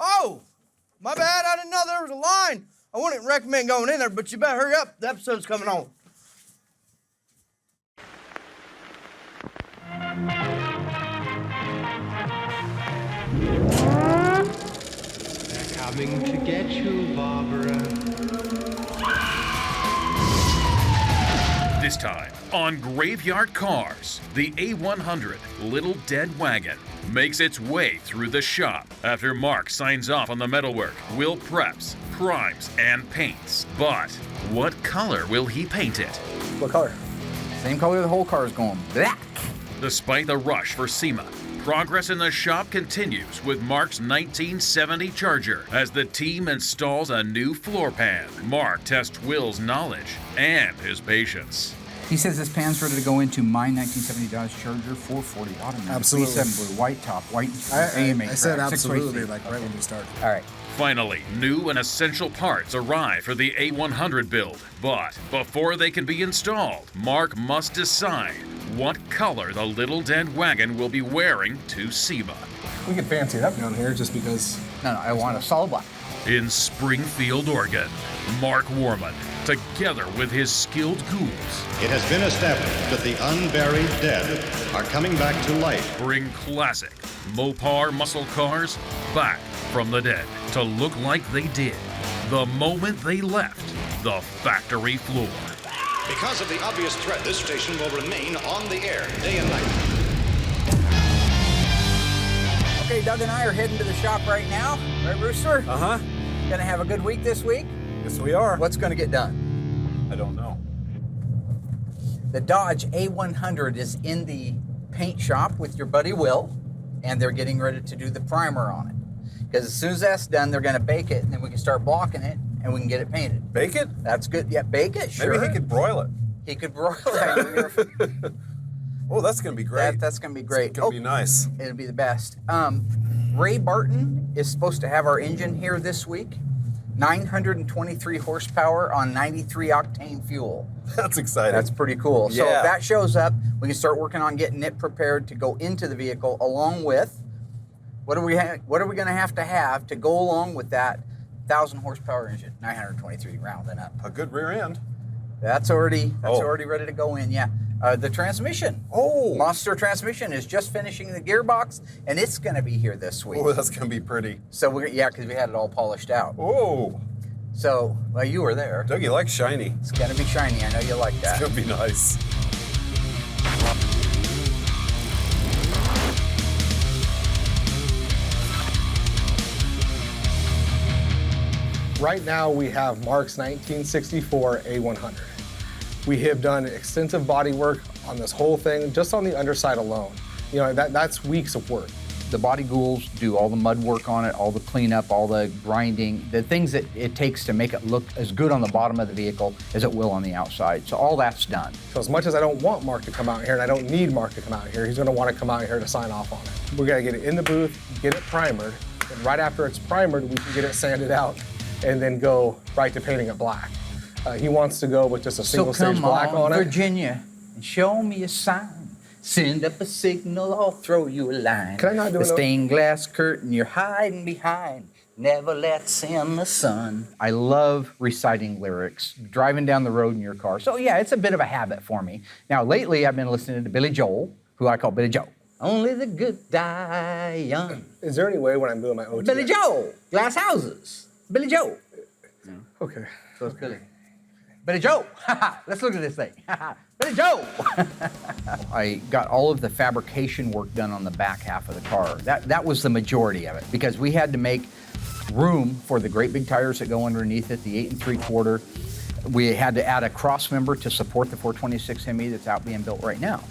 Oh, my bad. I didn't know there was a line. I wouldn't recommend going in there, but you better hurry up. The episode's coming on. They're coming to get you, Barbara. This time on Graveyard Carz, the A100 Little Dead Wagon makes its way through the shop after Mark signs off on the metalwork. Will preps, primes, and paints. But what color will he paint it? What color? Same color the whole car is going, black. Despite the rush for SEMA, progress in the shop continues with Mark's 1970 Charger as the team installs a new floor pan. Mark tests Will's knowledge and his patience. He says this pan's ready to go into my 1970 Dodge Charger 440 automatic. Absolutely. 27 blue, white top, white I said track, absolutely, 6 like right when we started. All right. Finally, new and essential parts arrive for the A100 build. But before they can be installed, Mark must decide what color the Little Dead Wagon will be wearing to SEMA. We could fancy it up down here just because. No, I want a solid black. In Springfield, Oregon, Mark Warman, together with his skilled ghouls, It has been established that the unburied dead are coming back to life. bring classic Mopar muscle cars back from the dead to look like they did the moment they left the factory floor. Because of the obvious threat, this station will remain on the air day and night. Okay, Doug and I are heading to the shop right now. Right, Rooster? Uh-huh. Gonna have a good week this week? Yes, we are. What's gonna get done? I don't know. The Dodge A100 is in the paint shop with your buddy Will, and they're getting ready to do the primer on it. Because as soon as that's done, they're gonna bake it, and then we can start blocking it, and we can get it painted. Bake it? That's good. Yeah, bake it, sure. Maybe he could broil it. He could broil it. Oh, that's going to be great. That's gonna be great. It's going to be nice. It'll be the best. Ray Barton is supposed to have our engine here this week. 923 horsepower on 93 octane fuel. That's exciting. That's pretty cool. So Yeah. if that shows up, we can start working on getting it prepared to go into the vehicle along with, what are we going to have to go along with that 1,000 horsepower engine, 923 rounding up. a good rear end. That's already Oh. ready to go in, yeah. The transmission. Oh. Monster transmission is just finishing the gearbox, and it's going to be here this week. Oh, that's going to be pretty. So because we had it all polished out. Oh, So, well, you were there. Doug, you like shiny. It's going to be shiny. I know you like that. It's going to be nice. Right now we have Mark's 1964 A100. We have done extensive body work on this whole thing, just on the underside alone. You know, that's weeks of work. The body ghouls do all the mud work on it, all the cleanup, all the grinding, the things that it takes to make it look as good on the bottom of the vehicle as it will on the outside. So all that's done. So as much as I don't want Mark to come out here, and I don't need Mark to come out here, he's gonna wanna come out here to sign off on it. We're gonna get it in the booth, get it primered, and right after it's primered, we can get it sanded out and then go right to painting it black. He wants to go with just a single stage black on it. Virginia, and show me a sign. Send up a signal, I'll throw you a line. Can I not do the it? stained glass curtain you're hiding behind never lets in the sun. I love reciting lyrics, driving down the road in your car. So yeah, it's a bit of a habit for me. Now lately I've been listening to Billy Joel, who I call Billy Joe. Only the good die young. Is there any way when I'm doing my OT? Billy Joe, glass houses. Billy Joe. Okay. So it's Billy. Billy Joe. Let's look at this thing. Billy Joe. I got all of the fabrication work done on the back half of the car. That was the majority of it because we had to make room for the great big tires that go underneath it, the 8 3/4. We had to add a cross member to support the 426 Hemi that's out being built right now.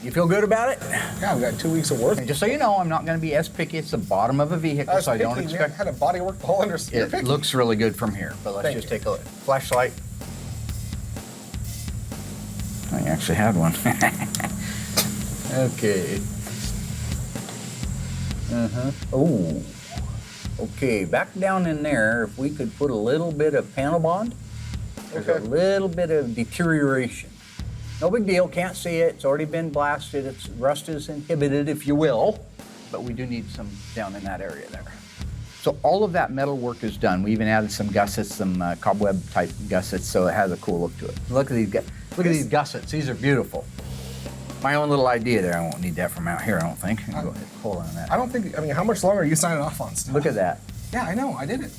You feel good about it? Yeah, we've got 2 weeks of work. And just so you know, I'm not going to be as picky. It's the bottom of a vehicle, so I don't expect. Had a body work the whole under. It looks really good from here, but let's just take a look. Flashlight. I actually had one. Okay. Oh. Okay, back down in there, if we could put a little bit of panel bond, there's a little bit of deterioration. No big deal, can't see it, it's already been blasted, rust is inhibited, if you will, but we do need some down in that area there. So all of that metal work is done. We even added some gussets, some cobweb type gussets, so it has a cool look to it. Look at these gussets. These are beautiful. My own little idea there. I won't need that from out here, I don't think. Go ahead, hold on to that. I don't think, I mean, how much longer are you signing off on stuff? Look at that. Yeah, I know, I did it.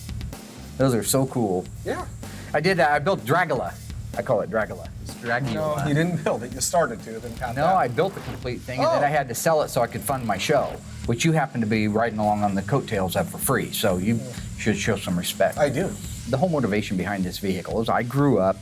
Those are so cool. Yeah. I built Dragula. I call it Dragula. It's Dragula. No, you didn't build it, you started to, then tapped No, out. I built the complete thing, and then I had to sell it so I could fund my show, which you happen to be riding along on the coattails of for free, so you should show some respect. I do. The whole motivation behind this vehicle is I grew up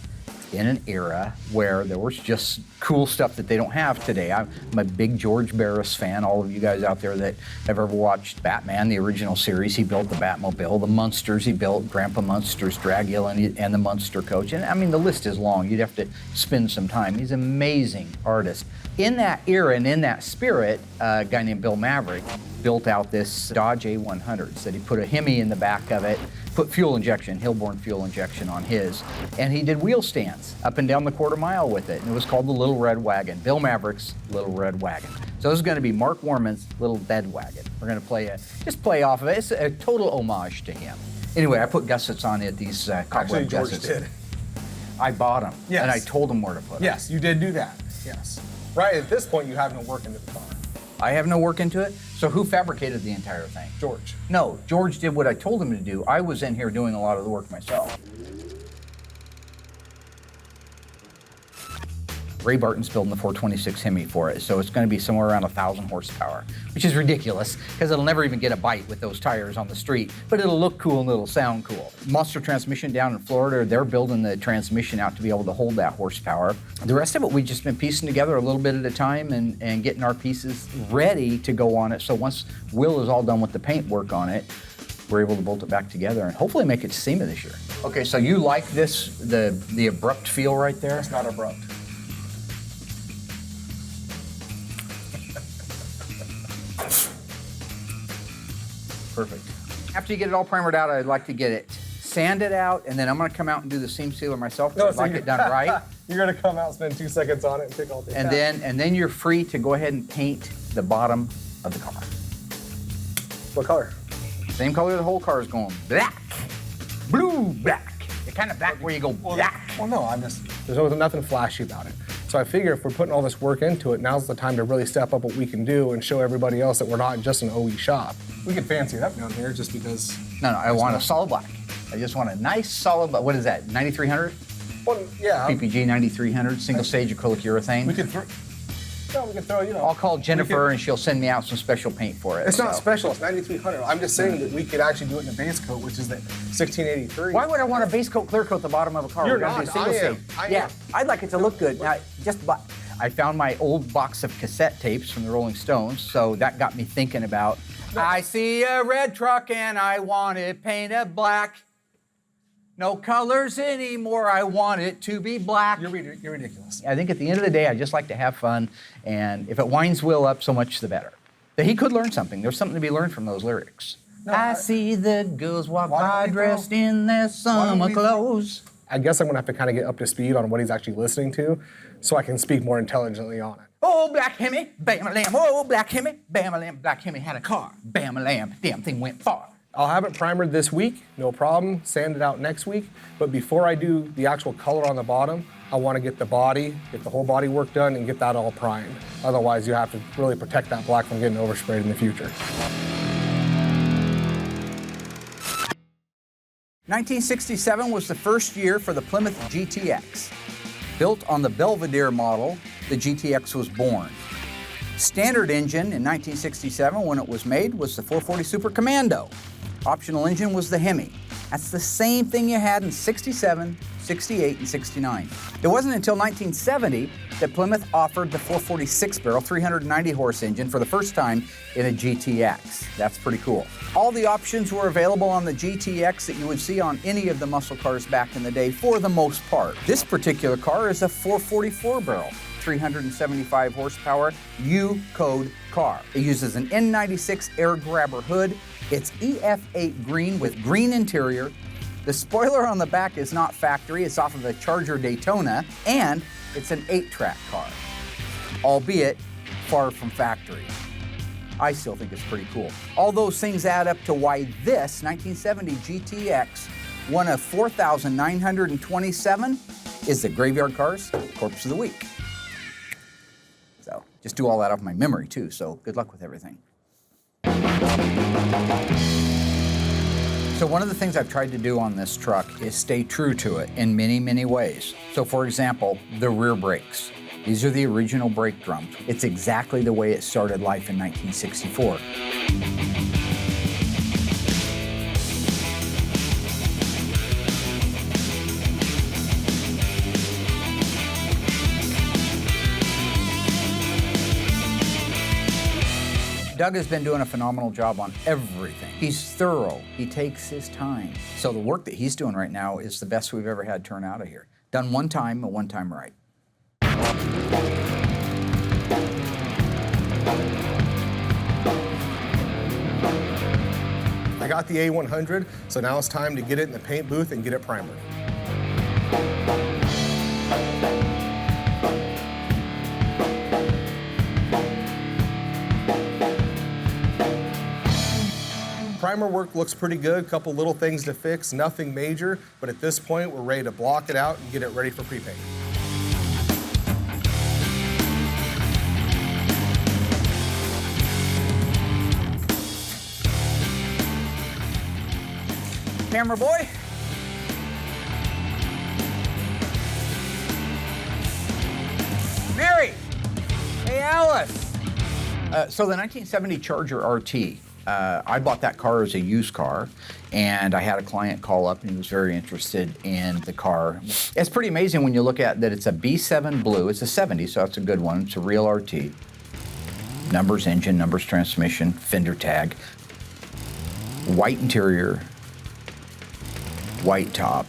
in an era where there was just cool stuff that they don't have today. I'm a big George Barris fan. All of you guys out there that have ever watched Batman, the original series, he built the Batmobile. The Munsters, he built Grandpa Munster's Dragula and the Munster coach. And I mean, the list is long. You'd have to spend some time. He's an amazing artist. In that era and in that spirit, a guy named Bill Maverick built out this Dodge A100. So he put a Hemi in the back of it, put fuel injection, Hillborn fuel injection on his, and he did wheel stands up and down the quarter mile with it, and it was called the Little Red Wagon, Bill Maverick's Little Red Wagon. So this is going to be Mark Warman's Little Dead Wagon. We're going to just play off of it. It's a total homage to him. Anyway, I put gussets on it, these cobweb George gussets. did. I bought them, Yes. and I told him where to put them. Yes, you did do that, yes. Right at this point, you have no work into the car. I have no work into it, so who fabricated the entire thing? George. No, George did what I told him to do. I was in here doing a lot of the work myself. Ray Barton's building the 426 Hemi for it, so it's going to be somewhere around 1,000 horsepower, which is ridiculous because it'll never even get a bite with those tires on the street, but it'll look cool and it'll sound cool. Monster Transmission down in Florida, they're building the transmission out to be able to hold that horsepower. The rest of it, we've just been piecing together a little bit at a time and getting our pieces ready to go on it, so once Will is all done with the paint work on it, we're able to bolt it back together and hopefully make it to SEMA this year. Okay, so you like this, the abrupt feel right there? It's not abrupt. Perfect. After you get it all primered out, I'd like to get it sanded out, and then I'm gonna come out and do the seam sealer myself. No, I'd so like it done right. You're gonna come out, spend 2 seconds on it, and pick all the And then you're free to go ahead and paint the bottom of the car. What color? Same color the whole car is going. Black, blue, black. The kind of black where you go black. Well, no, there's nothing flashy about it. So I figure if we're putting all this work into it, now's the time to really step up what we can do and show everybody else that we're not just an OE shop. We can fancy it up down here just because. No, I want a solid black. I just want a nice solid black. What is that, 9300? Well, yeah. PPG 9300, single stage acrylic urethane. We could throw, I'll call Jennifer and she'll send me out some special paint for it. It's not special, it's 9300. I'm just saying that we could actually do it in the base coat, which is the 1683. Why would I want a base coat, clear coat the bottom of a car? You're We're gonna not, do single I am. stage. I Yeah, am. I'd like it to look good. Now, I found my old box of cassette tapes from the Rolling Stones, so that got me thinking about, I see a red truck and I want it painted black. No colors anymore, I want it to be black. You're ridiculous. I think at the end of the day, I just like to have fun, and if it winds Will up, so much the better. But he could learn something. There's something to be learned from those lyrics. No, I see the girls walk Why don't by we dressed throw- in their Why don't summer we- clothes. I guess I'm gonna have to kind of get up to speed on what he's actually listening to so I can speak more intelligently on it. Oh, black Hemi, bam-a-lam. Oh, black Hemi, bam-a-lam. Black Hemi had a car, bam-a-lam. Damn thing went far. I'll have it primered this week, no problem, sand it out next week, but before I do the actual color on the bottom, I want to get the whole body work done and get that all primed. Otherwise, you have to really protect that black from getting oversprayed in the future. 1967 was the first year for the Plymouth GTX. Built on the Belvedere model, the GTX was born. Standard engine in 1967 when it was made was the 440 Super Commando. Optional engine was the Hemi. That's the same thing you had in 67, 68, and 69. It wasn't until 1970 that Plymouth offered the 446 barrel 390 horse engine for the first time in a GTX. That's pretty cool. All the options were available on the GTX that you would see on any of the muscle cars back in the day for the most part. This particular car is a 444 barrel 375 horsepower U-code car. It uses an N96 air grabber hood. It's EF8 green with green interior. The spoiler on the back is not factory. It's off of a Charger Daytona, and it's an 8-track car, albeit far from factory. I still think it's pretty cool. All those things add up to why this 1970 GTX, one of 4,927, is the Graveyard Cars Corpse of the Week. So just do all that off my memory too, so good luck with everything. So one of the things I've tried to do on this truck is stay true to it in many, many ways. So for example, the rear brakes. These are the original brake drums. It's exactly the way it started life in 1964. Doug has been doing a phenomenal job on everything. He's thorough, he takes his time. So the work that he's doing right now is the best we've ever had turn out of here. Done one time, and one time right. I got the A100, so now it's time to get it in the paint booth and get it primered. Primer work looks pretty good, couple little things to fix, nothing major, but at this point we're ready to block it out and get it ready for pre-paint. Camera boy. Mary. Hey, Alice. So the 1970 Charger RT, I bought that car as a used car, and I had a client call up and he was very interested in the car. It's pretty amazing when you look at that it's a B7 blue. It's a 70, so that's a good one. It's a real RT. Numbers engine, numbers transmission, fender tag, white interior, white top,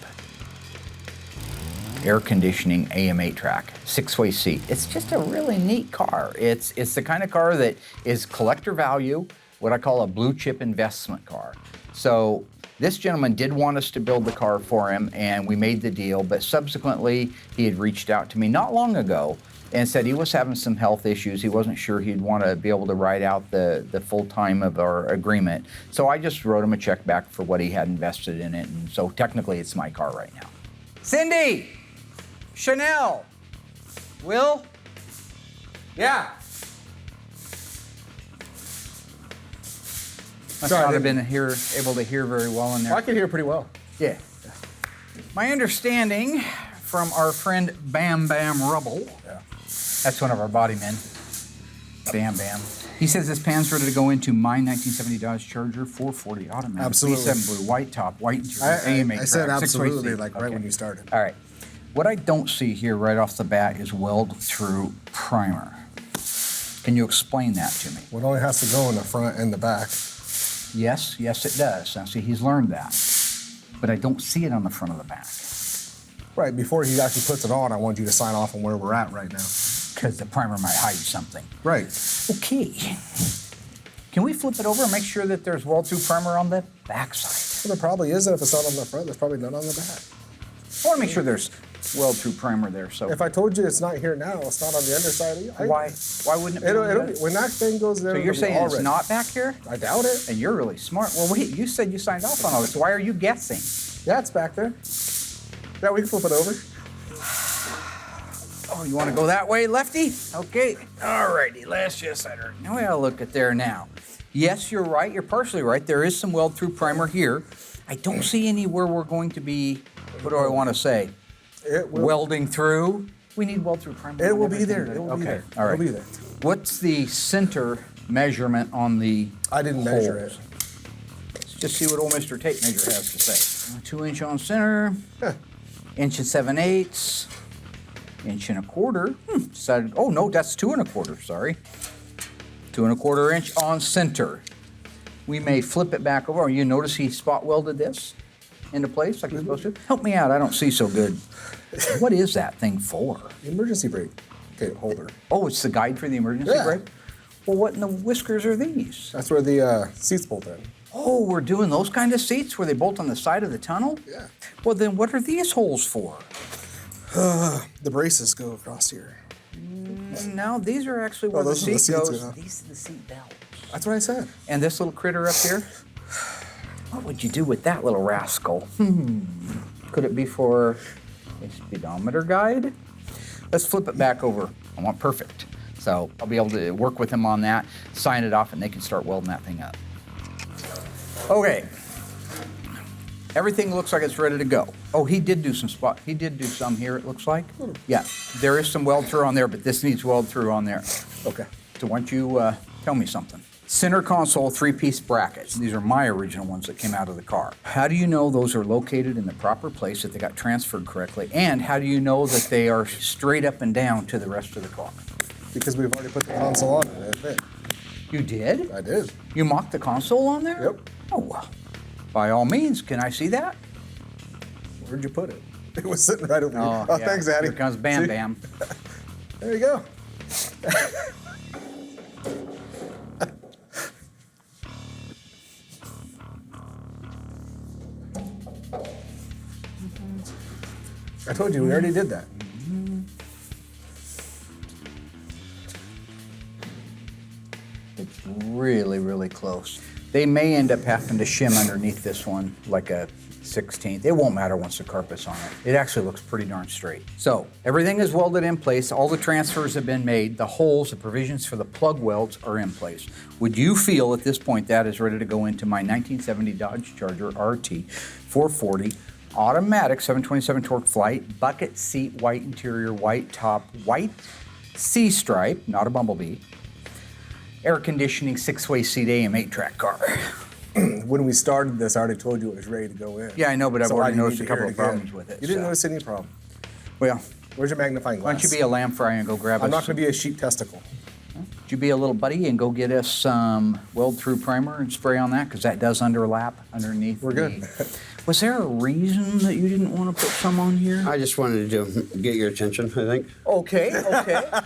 air conditioning, AM 8-track, 6-way seat. It's just a really neat car. It's the kind of car that is collector value, what I call a blue chip investment car. So this gentleman did want us to build the car for him, and we made the deal, but subsequently he had reached out to me not long ago and said he was having some health issues. He wasn't sure he'd want to be able to ride out the full time of our agreement. So I just wrote him a check back for what he had invested in it, and so technically it's my car right now. Cindy! Chanel! Will? Yeah. Must not have been able to hear very well in there. I can hear pretty well. Yeah. My understanding from our friend Bam Bam Rubble, that's one of our body men, Bam Bam. He says this pan's ready to go into my 1970 Dodge Charger 440 automatic. Absolutely. B7 blue, white top, white interior, AMA. I said track, 6-way absolutely, seat. like right when you started. All right. What I don't see here right off the bat is weld-through primer. Can you explain that to me? Well, it only has to go in the front and the back. Yes, yes it does. Now see, he's learned that. But I don't see it on the front of the back. Right, before he actually puts it on, I want you to sign off on where we're at right now. Because the primer might hide something. Right. Okay. Can we flip it over and make sure that there's weld-through primer on the back side? Well, there probably isn't. If it's not on the front, there's probably none on the back. I want to make sure there's weld-through primer there. So If I told you it's not here now, it's not on the underside. why wouldn't it be? It'll be, when that thing goes there, So you're it'll be saying all it's ready. not back here? I doubt it. And you're really smart. Well, wait, you said you signed off on all this. Why are you guessing? Yeah, it's back there. Yeah, we can flip it over. Oh, you want to go that way, lefty? Okay. All righty. Let's just now we gotta look at there now. Yes, you're right. You're partially right. There is some weld-through primer here. I don't see anywhere we're going to be. What do I want to say? It will. Welding through. We need weld-through primer. It on will be everything. there. It will okay. be there. All right. It'll be there. What's the center measurement on the I didn't measure holes? it. Let's just see what old Mr. Tape Measure has to say. 2 inch on center, inch and 7/8, inch and a quarter. Decided, oh no, that's 2 1/4, sorry. 2 1/4 inch on center. We may flip it back over. You notice he spot welded this into place like he's supposed to? Help me out, I don't see so good. What is that thing for? Emergency brake. Okay, holder. Oh, it's the guide for the emergency Yeah. brake? Well, what in the whiskers are these? That's where the seats bolt in. Oh, we're doing those kind of seats where they bolt on the side of the tunnel? Yeah. Well, then what are these holes for? The braces go across here. No, these are actually where Oh, the those are the seat seats, goes. yeah. These are the seat belts. That's what I said. And this little critter up here? What would you do with that little rascal? Could it be for a speedometer guide? Let's flip it back over. I want perfect. So I'll be able to work with them on that, sign it off, and they can start welding that thing up. Okay. Everything looks like it's ready to go. Oh, he did do some here, it looks like. Yeah, there is some weld through on there, but this needs weld through on there. Okay. So why don't you tell me something? Center console 3-piece brackets. These are my original ones that came out of the car. How do you know those are located in the proper place, that they got transferred correctly? And how do you know that they are straight up and down to the rest of the car? Because we've already put the console on it. That's it. You did? I did. You mocked the console on there? Yep. Oh, well. By all means, can I see that? Where'd you put it? It was sitting right over here. Oh, Oh, yeah. thanks, Addie. Here comes Bam See? Bam. There you go. I told you, we already did that. It's really, really close. They may end up having to shim underneath this one like a 16th. It won't matter once the carpet's on it. It actually looks pretty darn straight. So everything is welded in place. All the transfers have been made. The holes, the provisions for the plug welds are in place. Would you feel at this point that is ready to go into my 1970 Dodge Charger RT 440 automatic 727 torque flight, bucket seat, white interior, white top, white C-stripe, not a Bumblebee, air conditioning, 6-way seat AM 8-track car. When we started this, I already told you it was ready to go in. Yeah, I know, but I've So why already do you noticed need a to hear couple it of again? problems with it. You didn't so. notice any problem. Well, Where's your magnifying glass? why don't you be a lamb fry and go grab I'm us? not going to be a sheep testicle. Would you be a little buddy and go get us some weld-through primer and spray on that? Because that does underlap underneath. We're good. Was there a reason that you didn't want to put some on here? I just wanted to get your attention, I think. Okay. Yeah,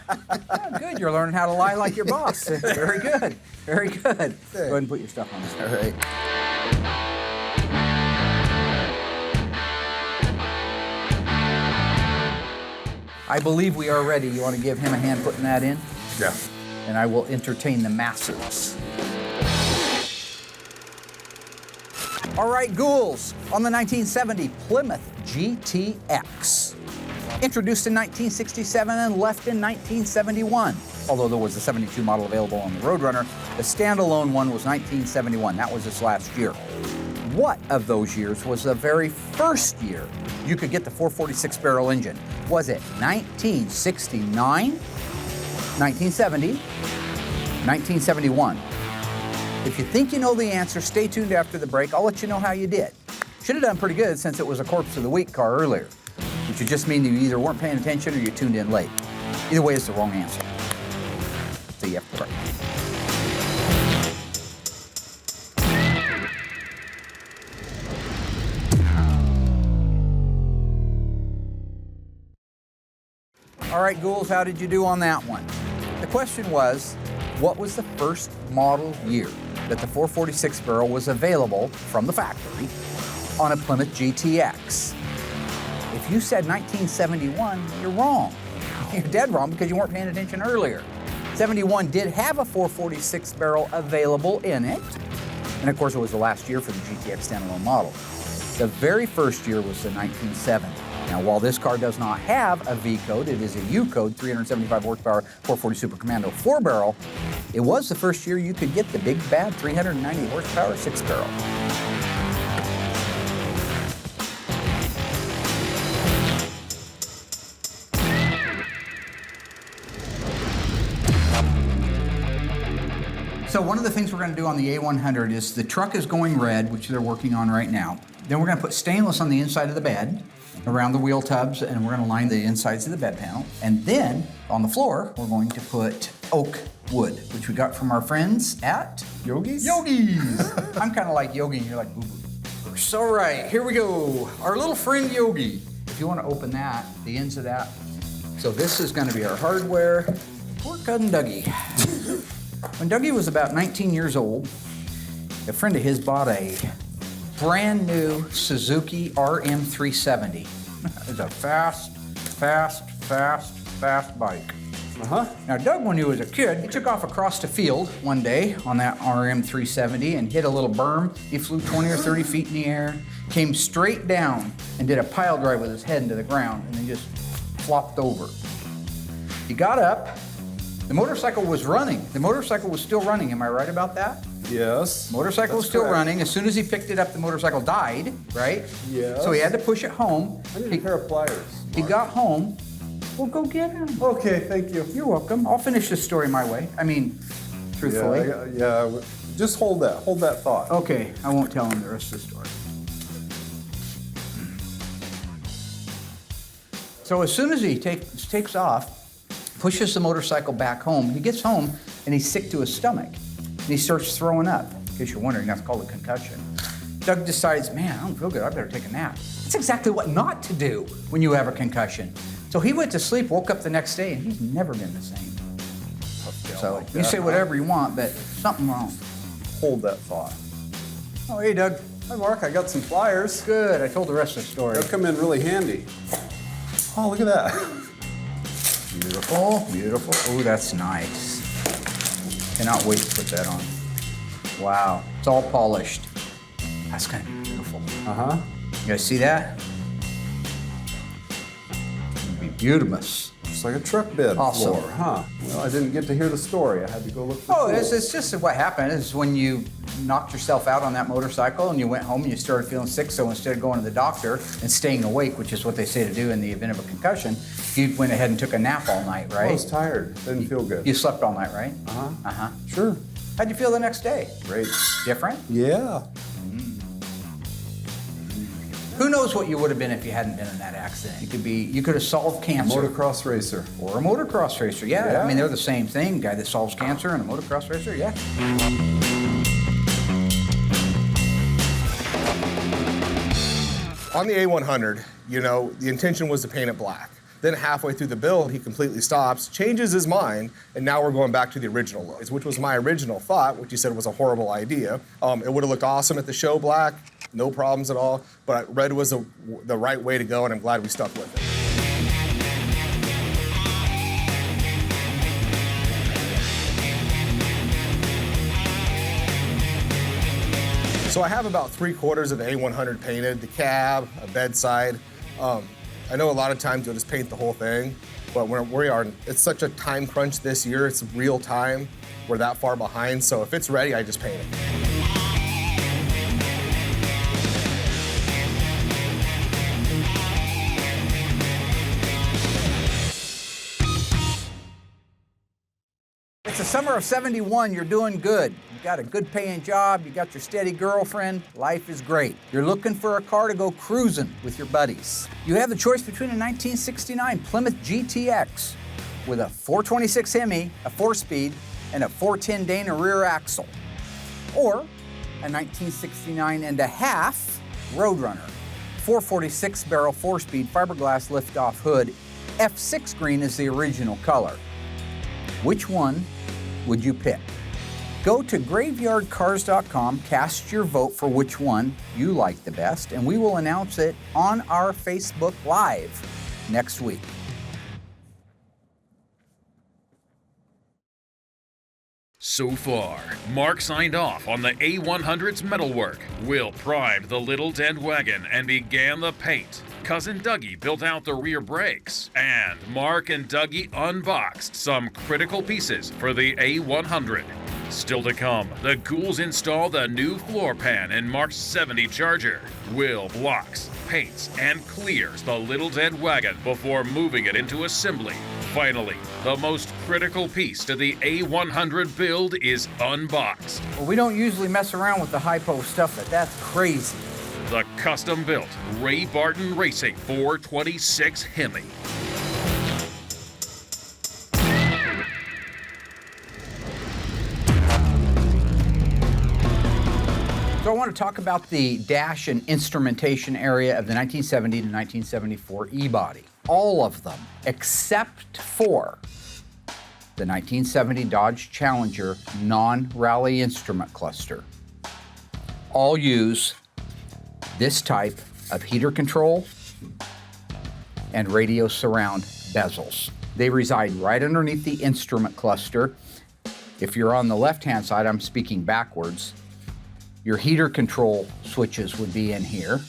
good. You're learning how to lie like your boss. Very good. Very good. Go ahead and put your stuff on this. All right. I believe we are ready. You want to give him a hand putting that in? Yeah. And I will entertain the masses. All right, ghouls, on the 1970 Plymouth GTX. Introduced in 1967 and left in 1971. Although there was a 72 model available on the Roadrunner, the standalone one was 1971. That was its last year. What of those years was the very first year you could get the 446 barrel engine? Was it 1969, 1970, 1971? If you think you know the answer, stay tuned after the break. I'll let you know how you did. Should have done pretty good since it was a Corpse of the Week car earlier, which would just mean that you either weren't paying attention or you tuned in late. Either way, it's the wrong answer. See you after the break. All right, ghouls, how did you do on that one? The question was, what was the first model year that the 446 barrel was available from the factory on a Plymouth GTX? If you said 1971, you're wrong. You're dead wrong because you weren't paying attention earlier. 71 did have a 446 barrel available in it. And of course, it was the last year for the GTX standalone model. The very first year was the 1970. Now, while this car does not have a V code, it is a U code, 375 horsepower, 440 Super Commando 4-barrel. It was the first year you could get the big bad 390 horsepower 6-barrel. So one of the things we're going to do on the A100 is the truck is going red, which they're working on right now. Then we're going to put stainless on the inside of the bed, around the wheel tubs, and we're going to line the insides of the bed panel. And then on the floor, we're going to put oak wood, which we got from our friends at Yogis? Yogis. I'm kind of like Yogi, and you're like boo boo. So right, here we go. Our little friend Yogi. If you want to open that, the ends of that. So this is going to be our hardware. Poor cousin Dougie. When Dougie was about 19 years old, a friend of his bought a brand new Suzuki RM370. It's a fast bike. Now, Doug, when he was a kid, he took off across the field one day on that RM370 and hit a little berm. He flew 20 or 30 feet in the air, came straight down and did a pile drive with his head into the ground and then just flopped over. He got up. The motorcycle was running. The motorcycle was still running. Am I right about that? Yes. Motorcycle was still correct. running. As soon as he picked it up, the motorcycle died, right? Yes. So he had to push it home. I need a pair of pliers. He got home. Well, go get him. Okay, thank you. You're welcome. I'll finish this story my way. I mean, truthfully. Yeah. Just hold that thought. Okay, I won't tell him the rest of the story. So as soon as he takes off, pushes the motorcycle back home, he gets home and he's sick to his stomach. And he starts throwing up. In case you're wondering, that's called a concussion. Doug decides, man, I don't feel good, I better take a nap. That's exactly what not to do when you have a concussion. So he went to sleep, woke up the next day, and he's never been the same. So you say whatever you want, but something wrong. Hold that thought. Oh, hey, Doug. Hi, Mark. I got some pliers. Good, I told the rest of the story. They'll come in really handy. Oh, look at that. Beautiful, beautiful. Oh, that's nice. Cannot wait to put that on. Wow, it's all polished. That's gonna be beautiful. Uh-huh. You guys see that? It'd be beautiful. It's like a truck bed Awesome. floor, huh? Well, I didn't get to hear the story. I had to go look for Oh, tools. it's just what happened is when you knocked yourself out on that motorcycle and you went home and you started feeling sick, so instead of going to the doctor and staying awake, which is what they say to do in the event of a concussion, you went ahead and took a nap all night, right? I was tired. Didn't feel good. You slept all night, right? Uh-huh. Uh-huh. Sure. How'd you feel the next day? Great. Different? Yeah. Who knows what you would have been if you hadn't been in that accident? You could have solved cancer. Motocross racer. Or a motocross racer, yeah. Yeah. I mean, they're the same thing. Guy that solves cancer and a motocross racer, yeah. On the A100, you know, the intention was to paint it black. Then halfway through the build, he completely stops, changes his mind, and now we're going back to the original look, which was my original thought, which you said was a horrible idea. It would have looked awesome at the show black, no problems at all, but red was the right way to go, and I'm glad we stuck with it. So I have about 3/4 of the A100 painted, the cab, a bedside. I know a lot of times you'll just paint the whole thing, but it's such a time crunch this year, it's real time. We're that far behind, so if it's ready, I just paint it. It's the summer of 71, you're doing good. You got a good paying job, you got your steady girlfriend, life is great. You're looking for a car to go cruising with your buddies. You have the choice between a 1969 Plymouth GTX with a 426 Hemi, a 4-speed, and a 410 Dana rear axle, or a 1969 and a half Roadrunner, 446 barrel 4-speed fiberglass lift-off hood. F6 green is the original color. Which one would you pick? Go to graveyardcarz.com, cast your vote for which one you like the best, and we will announce it on our Facebook Live next week. So far, Mark signed off on the A100's metalwork. Will primed the little dead wagon and began the paint. Cousin Dougie built out the rear brakes. And Mark and Dougie unboxed some critical pieces for the A100. Still to come, the Ghouls install the new floor pan in Mark's 70 Charger. Will blocks, paints, and clears the little dead wagon before moving it into assembly. Finally, the most critical piece to the A100 build is unboxed. Well, we don't usually mess around with the hypo stuff, but that's crazy. The custom-built Ray Barton Racing 426 Hemi. So I want to talk about the dash and instrumentation area of the 1970 to 1974 E-body. All of them, except for the 1970 Dodge Challenger non-rally instrument cluster, all use this type of heater control and radio surround bezels. They reside right underneath the instrument cluster. If you're on the left-hand side, I'm speaking backwards, your heater control switches would be in here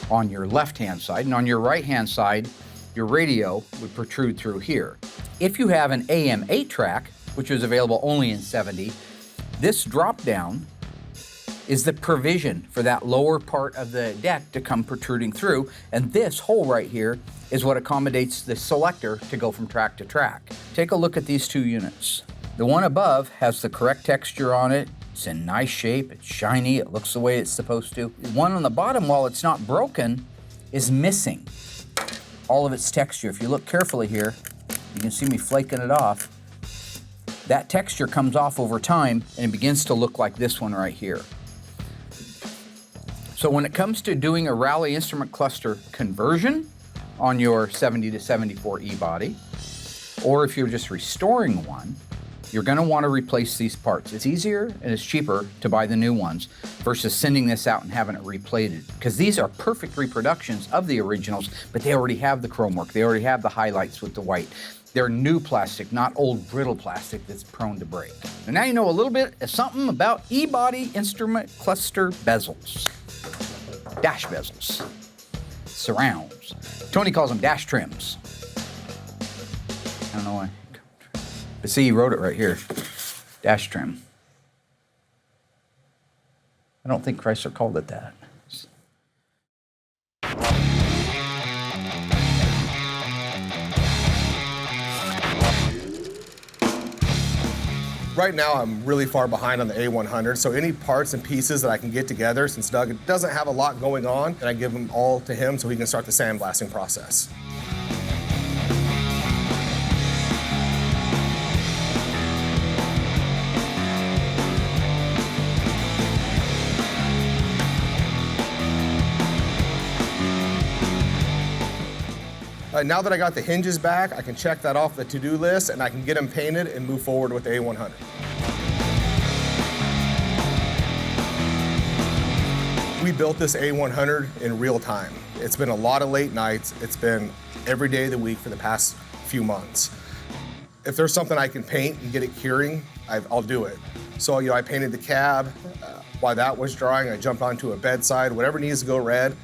on your left-hand side, and on your right-hand side, your radio would protrude through here. If you have an AM 8-track, which is available only in 70, this drop-down is the provision for that lower part of the deck to come protruding through, and this hole right here is what accommodates the selector to go from track to track. Take a look at these two units. The one above has the correct texture on it. It's in nice shape, it's shiny, it looks the way it's supposed to. The one on the bottom, while it's not broken, is missing all of its texture. If you look carefully here, you can see me flaking it off. That texture comes off over time and it begins to look like this one right here. So when it comes to doing a Rally instrument cluster conversion on your 70 to 74 E-body, or if you're just restoring one, you're gonna wanna replace these parts. It's easier and it's cheaper to buy the new ones versus sending this out and having it replated. Because these are perfect reproductions of the originals, but they already have the chrome work. They already have the highlights with the white. They're new plastic, not old brittle plastic that's prone to break. And now you know a little bit of something about E-body instrument cluster bezels. Dash bezels, surrounds. Tony calls them dash trims. I don't know why. But see, he wrote it right here, dash trim. I don't think Chrysler called it that. Right now, I'm really far behind on the A100, so any parts and pieces that I can get together, since Doug doesn't have a lot going on, and I give them all to him so he can start the sandblasting process. Now that I got the hinges back, I can check that off the to-do list and I can get them painted and move forward with the A100. We built this A100 in real time. It's been a lot of late nights. It's been every day of the week for the past few months. If there's something I can paint and get it curing, I'll do it. So, I painted the cab. While that was drying, I jumped onto a bedside. Whatever needs to go red,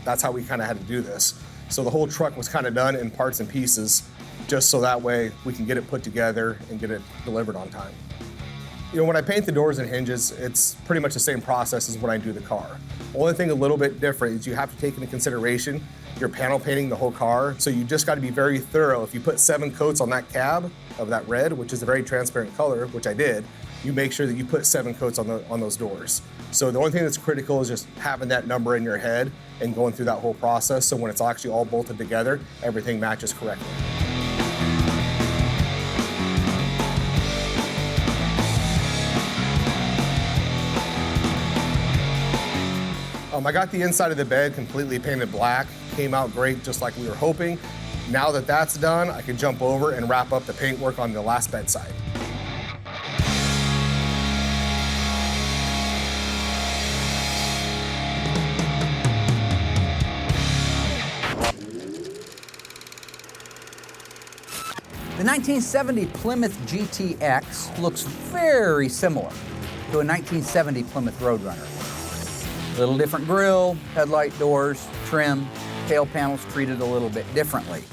that's how we kind of had to do this. So the whole truck was kind of done in parts and pieces, just so that way we can get it put together and get it delivered on time. When I paint the doors and hinges, it's pretty much the same process as when I do the car. Only thing a little bit different is you have to take into consideration you're panel painting the whole car, so you just got to be very thorough. If you put 7 coats on that cab of that red, which is a very transparent color, which I did, you make sure that you put 7 coats on those doors. So the only thing that's critical is just having that number in your head and going through that whole process, so when it's actually all bolted together, everything matches correctly. I got the inside of the bed completely painted black. Came out great, just like we were hoping. Now that that's done, I can jump over and wrap up the paintwork on the last bedside. The 1970 Plymouth GTX looks very similar to a 1970 Plymouth Roadrunner. A little different grille, headlight doors, trim, tail panels treated a little bit differently.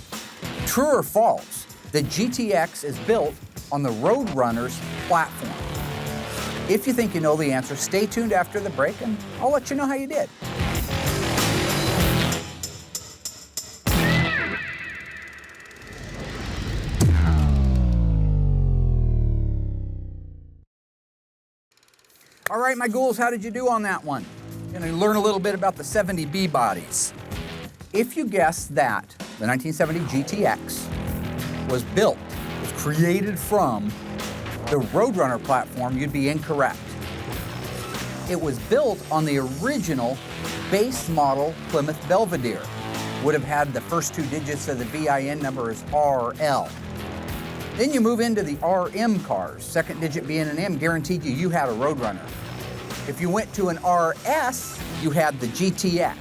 True or false, the GTX is built on the Roadrunner's platform. If you think you know the answer, stay tuned after the break and I'll let you know how you did. All right, my ghouls, how did you do on that one? Gonna learn a little bit about the 70B bodies. If you guess that the 1970 GTX was created from the Roadrunner platform, you'd be incorrect. It was built on the original base model Plymouth Belvedere. Would have had the first 2 digits of the VIN number as RL. Then you move into the RM cars, second digit being an M, guaranteed you had a Roadrunner. If you went to an RS, you had the GTX.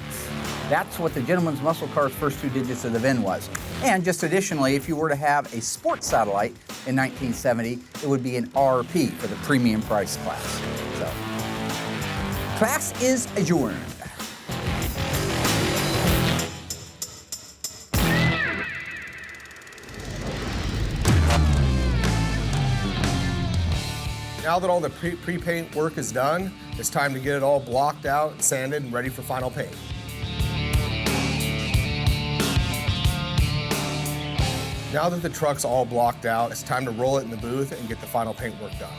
That's what the Gentleman's Muscle Car's first 2 digits of the VIN was. And just additionally, if you were to have a sports satellite in 1970, it would be an RP for the premium price class. So, class is adjourned. Now that all the pre-paint work is done, it's time to get it all blocked out, sanded, and ready for final paint. Now that the truck's all blocked out, it's time to roll it in the booth and get the final paint work done.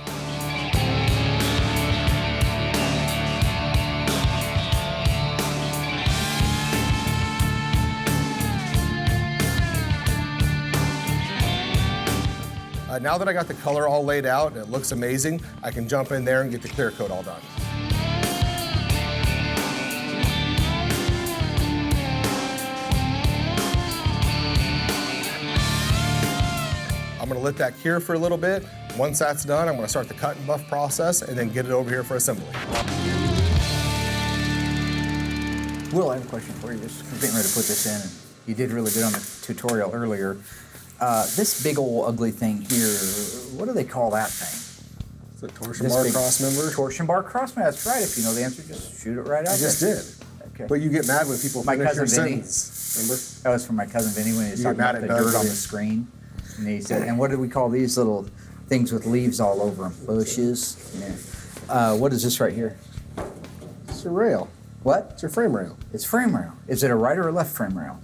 Now that I got the color all laid out and it looks amazing, I can jump in there and get the clear coat all done. I'm gonna let that cure for a little bit. Once that's done, I'm gonna start the cut and buff process and then get it over here for assembly. Will, I have a question for you. Just getting ready to put this in. And you did really good on the tutorial earlier. This big old ugly thing here, what do they call that thing? It's a torsion bar cross member. Torsion bar cross member, that's right. If you know the answer, just shoot it right out I just there. did. Okay. But you get mad when people My finish your cousin Vinny. sentence. Remember? That was from my cousin Vinny when he was You get talking about mad the at dirt Doug, on yeah. the screen. And he said, and what do we call these little things with leaves all over them? Bushes? Yeah. What is this right here? It's a rail. What? It's your frame rail. It's frame rail. Is it a right or a left frame rail?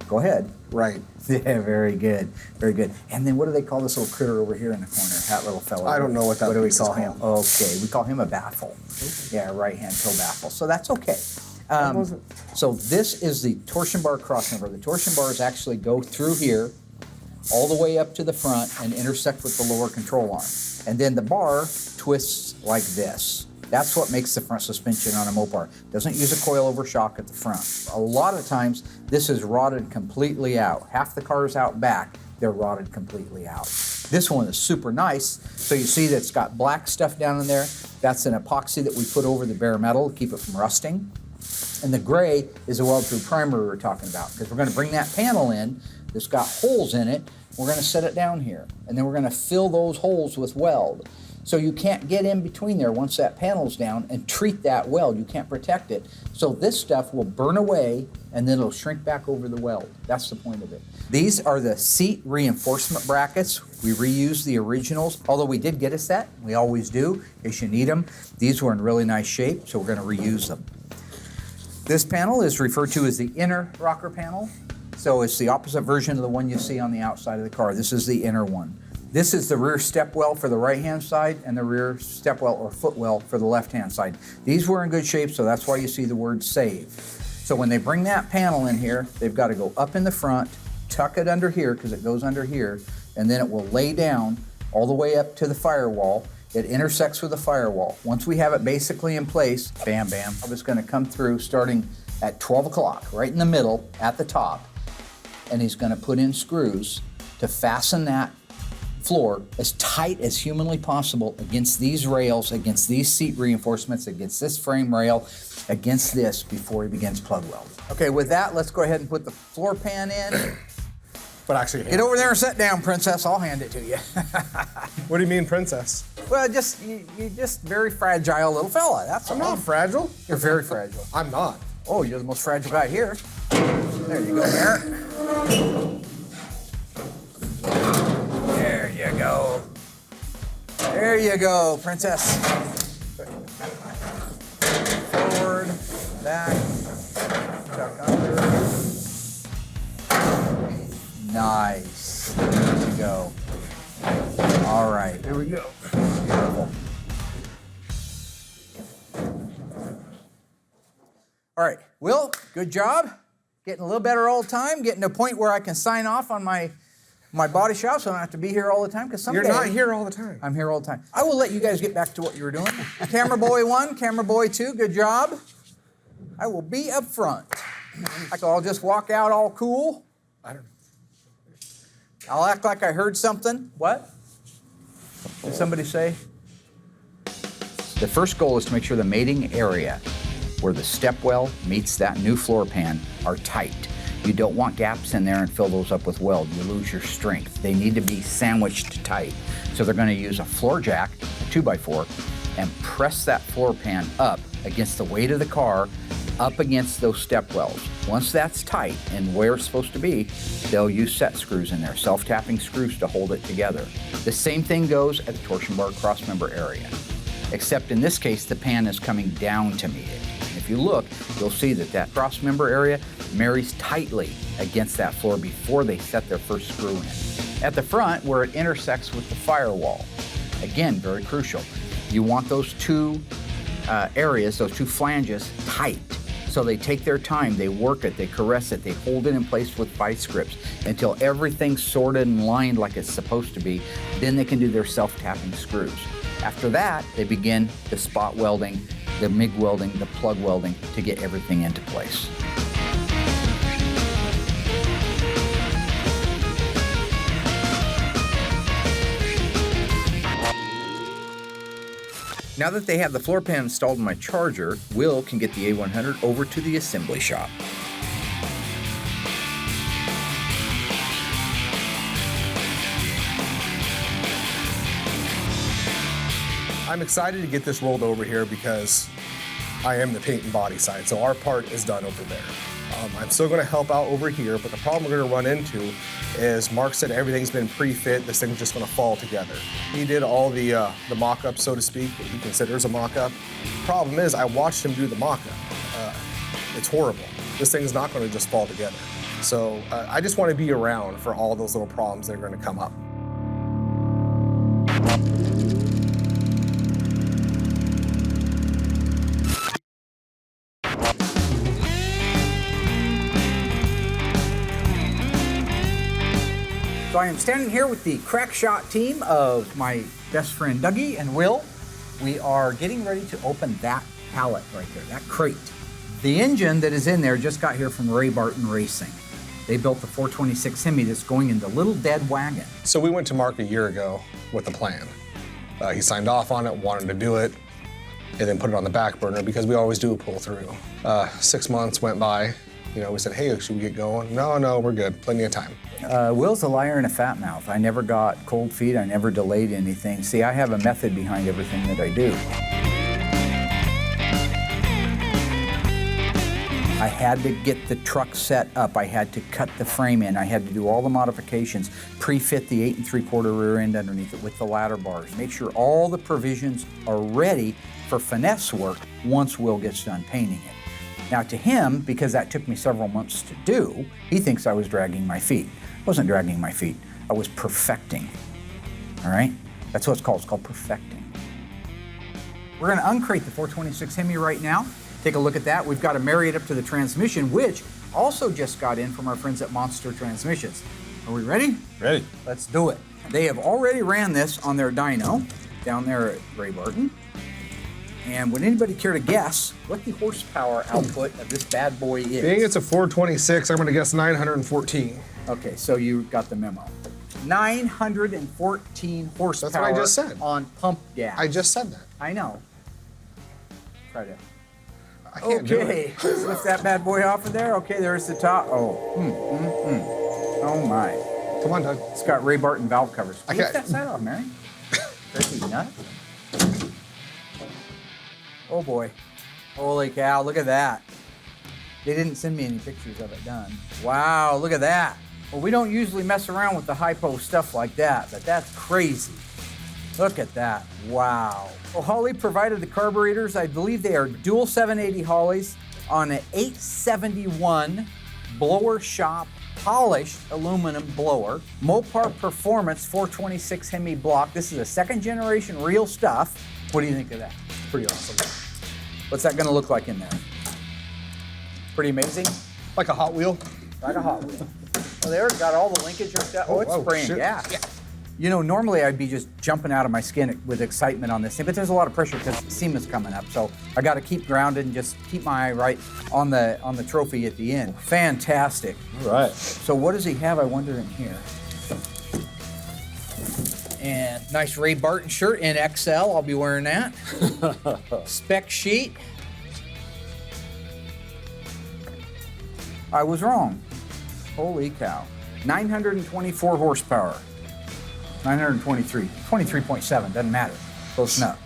Go ahead. Right. Yeah, very good, very good. And then what do they call this little critter over here in the corner? That little fella. I don't know what that What do we piece is call him? called. Okay, we call him a baffle. Yeah, right-hand toe baffle. So that's okay. wasn't- So this is the torsion bar crossover. The torsion bars actually go through here, all the way up to the front and intersect with the lower control arm. And then the bar twists like this. That's what makes the front suspension on a Mopar. Doesn't use a coilover shock at the front. A lot of times, this is rotted completely out. Half the cars out back, they're rotted completely out. This one is super nice. So you see that it's got black stuff down in there. That's an epoxy that we put over the bare metal to keep it from rusting. And the gray is a weld-through primer we were talking about, because we're going to bring that panel in that's got holes in it. We're going to set it down here, and then we're going to fill those holes with weld. So you can't get in between there once that panel's down and treat that weld. You can't protect it. So this stuff will burn away, and then it'll shrink back over the weld. That's the point of it. These are the seat reinforcement brackets. We reused the originals, although we did get a set. We always do, in case you need them. These were in really nice shape, so we're going to reuse them. This panel is referred to as the inner rocker panel. So it's the opposite version of the one you see on the outside of the car. This is the inner one. This is the rear step well for the right-hand side and the rear step well or footwell for the left-hand side. These were in good shape, so that's why you see the word save. So when they bring that panel in here, they've got to go up in the front, tuck it under here because it goes under here, and then it will lay down all the way up to the firewall. It intersects with the firewall. Once we have it basically in place, bam, bam, it's going to come through starting at 12 o'clock, right in the middle at the top, and he's going to put in screws to fasten that floor as tight as humanly possible against these rails, against these seat reinforcements, against this frame rail, against this before he begins plug weld. Okay, with that, let's go ahead and put the floor pan in. But actually, Get over there and sit down, princess. I'll hand it to you. what do you mean, princess? Well, you're just very fragile little fella. That's I'm all. not fragile. You're very fragile. I'm not. Oh, you're the most fragile guy here. There you go, Barrett. There you go. There you go, princess. Forward, back, tuck under. Nice. There you go. All right. There we go. Beautiful. All right, Will, good job. Getting a little better all the time, getting to a point where I can sign off on my body shop so I don't have to be here all the time, because someday... You're not here all the time. I'm here all the time. I will let you guys get back to what you were doing. Camera boy 1, camera boy 2, good job. I will be up front. So I'll just walk out all cool. I don't know. I'll act like I heard something. What? Did somebody say? The first goal is to make sure the mating area where the step well meets that new floor pan are tight. You don't want gaps in there and fill those up with weld. You lose your strength. They need to be sandwiched tight. So they're going to use a floor jack, a 2x4, and press that floor pan up against the weight of the car, up against those step wells. Once that's tight and where it's supposed to be, they'll use set screws in there, self-tapping screws to hold it together. The same thing goes at the torsion bar crossmember area, except in this case, the pan is coming down to meet it. If you look, you'll see that that crossmember area marries tightly against that floor before they set their first screw in. At the front, where it intersects with the firewall, again, very crucial. You want those two areas, those two flanges, tight. So they take their time, they work it, they caress it, they hold it in place with vice grips until everything's sorted and lined like it's supposed to be. Then they can do their self-tapping screws. After that, they begin the spot welding, the MIG welding, the plug welding to get everything into place. Now that they have the floor pan installed in my charger, Will can get the A100 over to the assembly shop. I'm excited to get this rolled over here because I am the paint and body side, so our part is done over there. I'm still gonna help out over here, but the problem we're gonna run into is Mark said everything's been pre-fit, this thing's just gonna fall together. He did all the mock-up, so to speak, what he considers a mock-up. Problem is, I watched him do the mock-up. It's horrible. This thing's not gonna just fall together. So I just wanna be around for all those little problems that are gonna come up. So I am standing here with the crack shot team of my best friend Dougie and Will. We are getting ready to open that pallet right there, that crate. The engine that is in there just got here from Ray Barton Racing. They built the 426 Hemi that's going in the little dead wagon. So we went to Mark a year ago with a plan. He signed off on it, wanted to do it, and then put it on the back burner because we always do a pull through. 6 months went by. You know, we said, hey, should we get going? No, we're good, plenty of time. Will's a liar and a fat mouth. I never got cold feet, I never delayed anything. See, I have a method behind everything that I do. I had to get the truck set up. I had to cut the frame in. I had to do all the modifications, pre-fit the 8 3/4 rear end underneath it with the ladder bars. Make sure all the provisions are ready for finesse work once Will gets done painting it. Now to him, because that took me several months to do, he thinks I was dragging my feet. I wasn't dragging my feet. I was perfecting, all right? That's what it's called perfecting. We're gonna uncrate the 426 Hemi right now. Take a look at that. We've got to marry it up to the transmission, which also just got in from our friends at Monster Transmissions. Are we ready? Ready. Let's do it. They have already ran this on their dyno down there at Ray Barton. And would anybody care to guess what the horsepower output of this bad boy is? Being it's a 426, I'm gonna guess 914. Okay, so you got the memo. 914 horsepower. That's what I just said. On pump gas. I just said that. I know. Try to. I can't do Okay, it. let's lift that bad boy off of there. Okay, there's the top. Oh, Oh my. Come on, Doug. It's got Ray Barton valve covers. I Lift can't- that side off, Mary. Crazy nut. Oh boy. Holy cow, look at that. They didn't send me any pictures of it done. Wow, look at that. Well, we don't usually mess around with the hypo stuff like that, but that's crazy. Look at that. Wow. Well, Holley provided the carburetors. I believe they are dual 780 Holleys on an 871 blower shop polished aluminum blower. Mopar Performance 426 Hemi block. This is a second generation real stuff. What do you think of that? Pretty awesome. What's that gonna look like in there? Pretty amazing? Like a Hot Wheel. Like a Hot Wheel. Well, they already got all the linkage hooked up. Oh, it's whoa, spraying shit. gas. Yeah. You know, normally I'd be just jumping out of my skin with excitement on this thing, but there's a lot of pressure because SEMA's coming up, so I got to keep grounded and just keep my eye right on the trophy at the end. Fantastic. All right. So what does he have, I wonder, in here? And nice Ray Barton shirt in XL. I'll be wearing that. Spec sheet. I was wrong. Holy cow. 924 horsepower. 923. 23.7, doesn't matter. Close enough.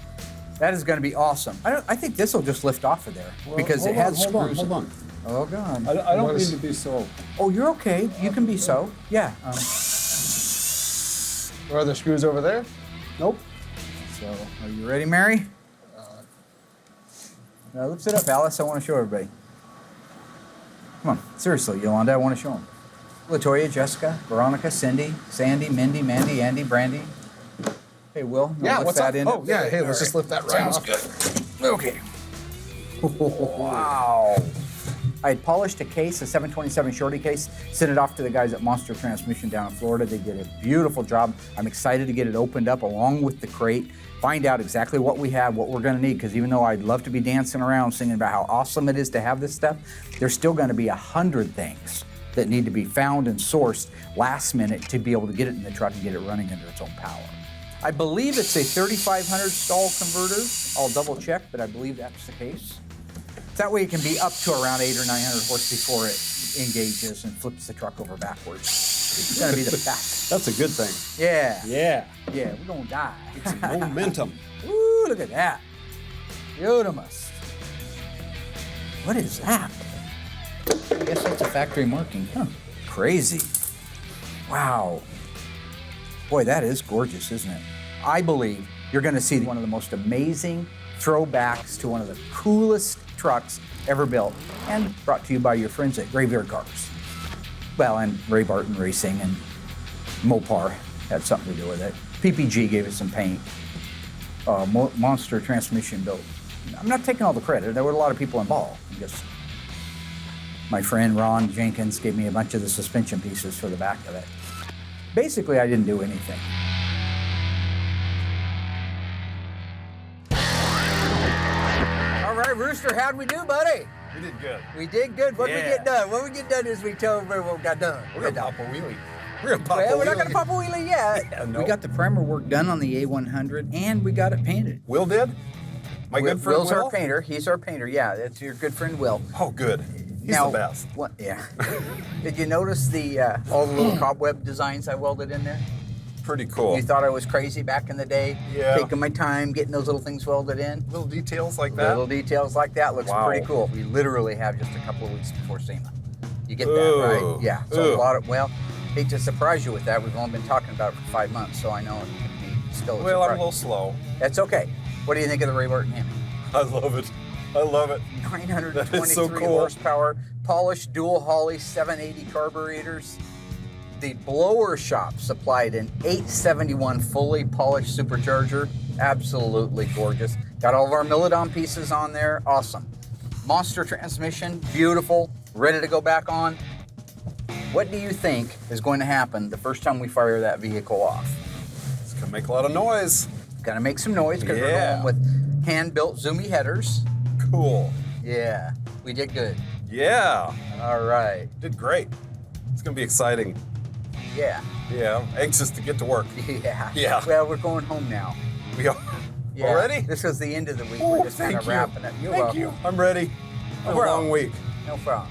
That is going to be awesome. I think this will just lift off of there because it has screws. Hold on. Oh, God. I don't mean to be so. Oh, you're okay. You can be so. Yeah. Are there screws over there? Nope. So, are you ready, Mary? Now, lift it up, Alice. I want to show everybody. Come on. Seriously, Yolanda, I want to show them. Latoya, Jessica, Veronica, Cindy, Sandy, Mindy, Mandy, Andy, Brandy. Hey, Will. Yeah, lift what's that up? in? Oh, yeah, hey, let's just lift that right off. Okay. Wow. I had polished a case, a 727 shorty case, sent it off to the guys at Monster Transmission down in Florida. They did a beautiful job. I'm excited to get it opened up along with the crate, find out exactly what we have, what we're going to need, because even though I'd love to be dancing around singing about how awesome it is to have this stuff, there's still going to be 100 things that need to be found and sourced last minute to be able to get it in the truck and get it running under its own power. I believe it's a 3500 stall converter. I'll double check, but I believe that's the case. That way it can be up to around 800 or 900 horse before it engages and flips the truck over backwards. It's gonna be the best. That's a good thing. Yeah. Yeah. Yeah, we're gonna die. It's momentum. Ooh, look at that. Beautimous. What is that? I guess that's a factory marking, huh? Crazy. Wow. Boy, that is gorgeous, isn't it? I believe you're gonna see one of the most amazing throwbacks to one of the coolest trucks ever built, and brought to you by your friends at Graveyard Carz. Well, and Ray Barton Racing and Mopar had something to do with it. PPG gave us some paint. Monster Transmission built. I'm not taking all the credit. There were a lot of people involved. Just my friend Ron Jenkins gave me a bunch of the suspension pieces for the back of it. Basically, I didn't do anything. All right, Rooster, how'd we do, buddy? We did good. We did good. What did we get done? What we get done is we told everybody what we got done. We're gonna pop a wheelie. We're gonna pop a Well, we're not wheelie. going to pop a wheelie yet. Yeah, no. We got the primer work done on the A100, and we got it painted. Will did? My good friend Will's Will? our painter. He's our painter. Yeah, that's your good friend Will. Oh, good. He's Now, the best. What? Yeah. Did you notice the all the little cobweb designs I welded in there? Pretty cool. You thought I was crazy back in the day? Yeah. Taking my time, getting those little things welded in. Little details like that. Little details like that looks Wow. pretty cool. We literally have just a couple of weeks before SEMA. You get that, Ooh. right? Yeah. So Ooh. a lot of, well, hate to surprise you with that. We've only been talking about it for 5 months, so I know it can be still a Well, I'm a surprise. little slow. That's okay. What do you think of the Ray Barton Hemi? I love it. I love it. 923 That is so cool. horsepower, polished dual Holley 780 carburetors. The blower shop supplied an 871 fully polished supercharger. Absolutely gorgeous. Got all of our Millodon pieces on there. Awesome. Monster transmission, beautiful, ready to go back on. What do you think is going to happen the first time we fire that vehicle off? It's gonna make a lot of noise. Gonna make some noise because we're Yeah. going with hand-built Zoomy headers. Cool. Yeah, we did good. Yeah. All right. Did great. It's gonna be exciting. Yeah. Yeah. I'm anxious to get to work. Yeah. Yeah. Well, we're going home now. We are Yeah. already? This was the end of the week. Oh, we're just kind thank of you. wrapping it. You're Thank welcome. you. I'm ready. No A problem. long week. No problem.